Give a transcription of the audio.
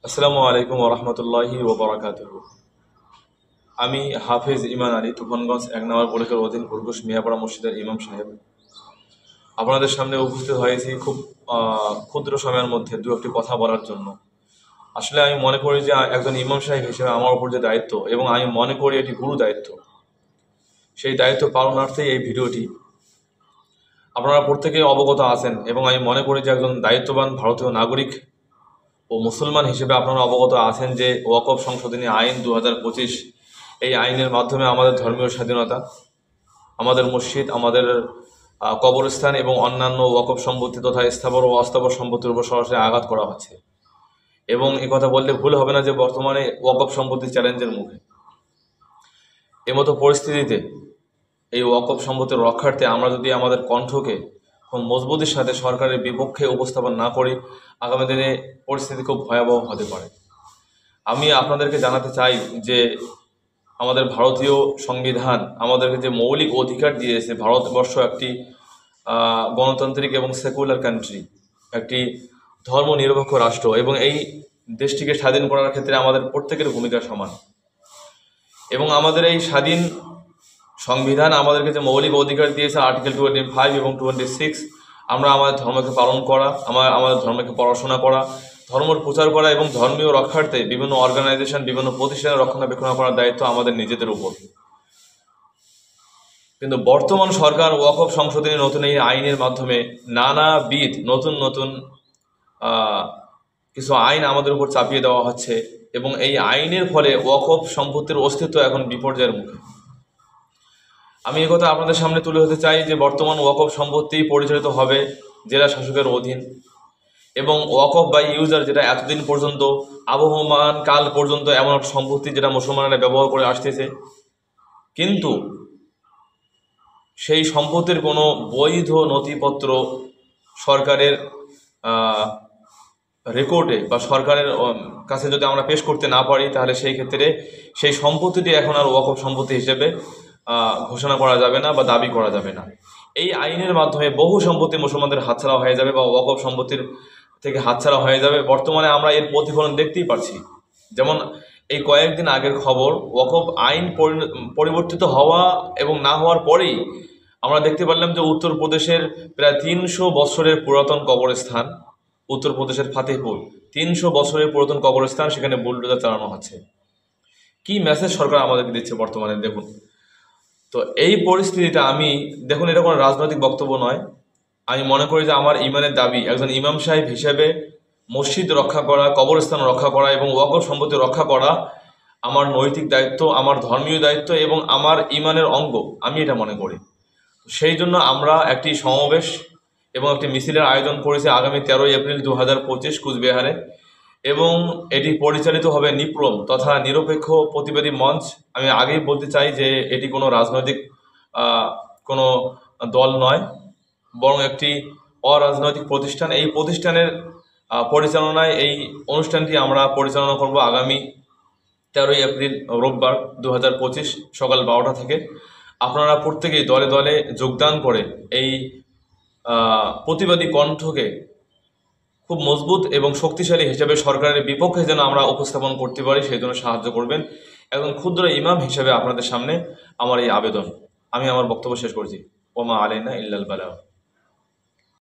আসসালামু আলাইকুম ওরহমতুল্লাহি ওবরাকাতুহু। আমি হাফেজ ইমান আলী, তুফানগঞ্জ ১ নম্বর পরিখের অধীন খরগোশ মিয়াপাড়া মসজিদের ইমাম সাহেব। আপনাদের সামনে উপস্থিত হয়েছি খুব ক্ষুদ্র সময়ের মধ্যে দু একটি কথা বলার জন্য। আসলে আমি মনে করি যে একজন ইমাম সাহেব হিসেবে আমার উপর যে দায়িত্ব, এবং আমি মনে করি এটি গুরু দায়িত্ব, সেই দায়িত্ব পালনার্থেই এই ভিডিওটি। আপনারা প্রত্যেকে অবগত আছেন, এবং আমি মনে করি যে একজন দায়িত্ববান ভারতীয় নাগরিক ও মুসলমান হিসেবে আপনারা অবগত আছেন যে ওয়াকফ সংশোধনী আইন ২০২৫, এই আইনের মাধ্যমে আমাদের ধর্মীয় স্বাধীনতা, আমাদের মসজিদ, আমাদের কবরস্থান এবং অন্যান্য ওয়াকফ সম্পত্তি তথা স্থাবর ও অস্থাবর সম্পত্তির উপর সরাসরি আঘাত করা হচ্ছে। এবং এ কথা বললে ভুল হবে না যে বর্তমানে ওয়াকফ সম্পত্তি চ্যালেঞ্জের মুখে। এমতো পরিস্থিতিতে এই ওয়াকফ সম্পত্তির রক্ষার্থে আমরা যদি আমাদের কণ্ঠকে খুব মজবুতির সাথে সরকারের বিপক্ষে উপস্থাপন না করি, আগামী দিনে পরিস্থিতি খুব ভয়াবহ হতে পারে। আমি আপনাদেরকে জানাতে চাই যে আমাদের ভারতীয় সংবিধান আমাদেরকে যে মৌলিক অধিকার দিয়েছে, ভারতবর্ষ একটি গণতান্ত্রিক এবং সেকুলার কান্ট্রি, একটি ধর্মনিরপেক্ষ রাষ্ট্র, এবং এই দেশটিকে স্বাধীন করার ক্ষেত্রে আমাদের প্রত্যেকের ভূমিকা সমান। এবং আমাদের এই স্বাধীন সংবিধান আমাদেরকে যে মৌলিক অধিকার দিয়েছে আর্টিকেল 25 এবং 26, আমরা আমাদের ধর্মকে পালন করা, আমাদের ধর্মকে পড়াশোনা করা, ধর্মের প্রচার করা এবং ধর্মীয় রক্ষার্থে বিভিন্ন অর্গানাইজেশন, বিভিন্ন প্রতিষ্ঠানের রক্ষণাবেক্ষণ করার দায়িত্ব আমাদের নিজেদের উপর। কিন্তু বর্তমান সরকার ওয়াকফ সংশোধনী নতুন এই আইনের মাধ্যমে নানাবিধ নতুন নতুন কিছু আইন আমাদের উপর চাপিয়ে দেওয়া হচ্ছে, এবং এই আইনের ফলে ওয়াকফ সম্পত্তির অস্তিত্ব এখন বিপর্যয়ের মুখে। আমি কথা আপনাদের সামনে তুলে ধরতে চাই যে বর্তমান ওয়াকফ সম্পত্তি পরিচালিত হবে জেলা শাসকের অধীন, এবং ওয়াকফ বাই ইউজার, যেটা এতদিন পর্যন্ত আবহমান কাল পর্যন্ত এমন একটা সম্পত্তি যেটা মুসলমানেরা ব্যবহার করে আসতেছে, কিন্তু সেই সম্পত্তির কোনো বৈধ নথিপত্র সরকারের রেকর্ডে বা সরকারের কাছে যদি আমরা পেশ করতে না পারি, তাহলে সেই ক্ষেত্রে সেই সম্পত্তিটি এখন আর ওয়াকফ সম্পত্তি হিসেবে ঘোষণা করা যাবে না বা দাবি করা যাবে না। এই আইনের মাধ্যমে বহু সম্পত্তি মুসলমানদের হাতছাড়া হয়ে যাবে বা ওয়াকফ সম্পত্তির থেকে হাতছাড়া হয়ে যাবে। বর্তমানে আমরা এর প্রতিফলন দেখতেই পাচ্ছি। যেমন এই কয়েকদিন আগের খবর, ওয়াকফ আইন পরিবর্তিত হওয়া এবং না হওয়ার পরেই আমরা দেখতে পারলাম যে উত্তরপ্রদেশের প্রায় ৩০০ বছরের পুরাতন কবরস্থান, উত্তরপ্রদেশের ফাতেহপুর, ৩০০ বছরের পুরাতন কবরস্থান, সেখানে বুলডোজার চালানো হচ্ছে। কি মেসেজ সরকার আমাদেরকে দিচ্ছে বর্তমানে দেখুন। তো এই পরিস্থিতিটা দেখুন, এটা কোনো রাজনৈতিক বক্তব্য নয়। আমি মনে করি যে আমার ইমানের দাবি, একজন ইমাম সাহেব হিসেবে মসজিদ রক্ষা করা, কবরস্থান রক্ষা করা এবং ওয়াকফ সম্পত্তি রক্ষা করা আমার নৈতিক দায়িত্ব, আমার ধর্মীয় দায়িত্ব এবং আমার ইমানের অঙ্গ, আমি এটা মনে করি। সেই জন্য আমরা একটি সমাবেশ এবং একটি মিছিলের আয়োজন করেছি আগামী 13 এপ্রিল 2025 কুচবিহারে, এবং এটি পরিচালিত হবে নিপ্রম তথা নিরপেক্ষ প্রতিবাদী মঞ্চ। আমি আগেই বলতে চাই যে এটি কোনো রাজনৈতিক কোনো দল নয়, বরং একটি অরাজনৈতিক প্রতিষ্ঠান। এই প্রতিষ্ঠানের পরিচালনায় এই অনুষ্ঠানটি আমরা পরিচালনা করব আগামী 13 এপ্রিল রোববার 2025 সকাল 12টা থেকে। আপনারা প্রত্যেকেই দলে দলে যোগদান করে এই প্রতিবাদী কণ্ঠকে খুব মজবুত এবং শক্তিশালী হিসেবে সরকারের বিপক্ষে যেন আমরা উপস্থাপন করতে পারি, সেই জন্য সাহায্য করবেন। একজন ক্ষুদ্র ইমাম হিসেবে আপনাদের সামনে আমার এই আবেদন। আমি আমার বক্তব্য শেষ করছি। ওমা আলাইনা ইল্লাল বালাগ।